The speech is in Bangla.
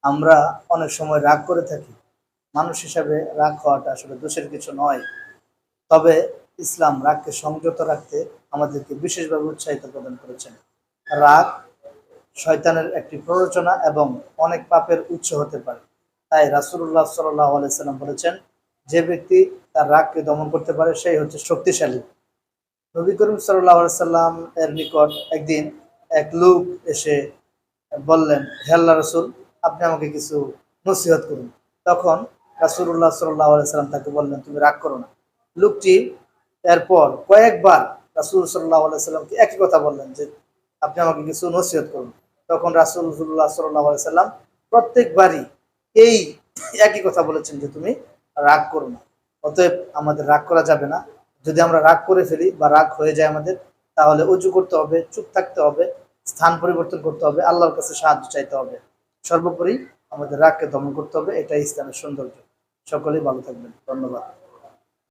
আমরা অনেক সময় রাগ করে থাকি। মানুষ হিসাবে রাগ হওয়াটা আসলে দোষের কিছু নয়। তবে ইসলাম রাগকে সংযত রাখতে আমাদেরকে বিশেষভাবে উৎসাহিত প্রদান করেছেন। রাগ শয়তানের একটি প্ররোচনা এবং অনেক পাপের উৎস হতে পারে। তাই রাসূলুল্লাহ সাল্লাল্লাহু আলাইহি সাল্লাম বলেছেন, যে ব্যক্তি তার রাগকে দমন করতে পারে সেই হচ্ছে শক্তিশালী। নবী করিম সাল্লাল্লাহু আলাইহি সাল্লাম এর নিকট একদিন এক লোক এসে বললেন, হে আল্লাহর রাসূল, আপনি আমাকে কিছু নসিহত করুন। তখন রাসূলুল্লাহ সাল্লাল্লাহু আলাইহি সাল্লাম তাকে বললেন, তুমি রাগ করো না। লোকটি এরপর কয়েকবার রাসূল সাল্লাল্লাহু আলাইহি সাল্লামকে একই কথা বললেন যে, আপনি আমাকে কিছু নসিহত করুন। তখন রাসূলুল্লাহ সাল্লাল্লাহু আলাইহি সাল্লাম প্রত্যেকবারই এই একই কথা বলেছেন যে, তুমি রাগ করো না। অতএব আমাদের রাগ করা যাবে না। যদি আমরা রাগ করে ফেলি বা রাগ হয়ে যায় আমাদের, তাহলে ওযু করতে হবে, চুপ থাকতে হবে, স্থান পরিবর্তন করতে হবে, আল্লাহর কাছে সাহায্য চাইতে হবে। সর্বোপরি আমাদের রাগকে দমন করতে হবে। এটাই ইসলামের সৌন্দর্য। সকলেই ভালো থাকবেন। ধন্যবাদ।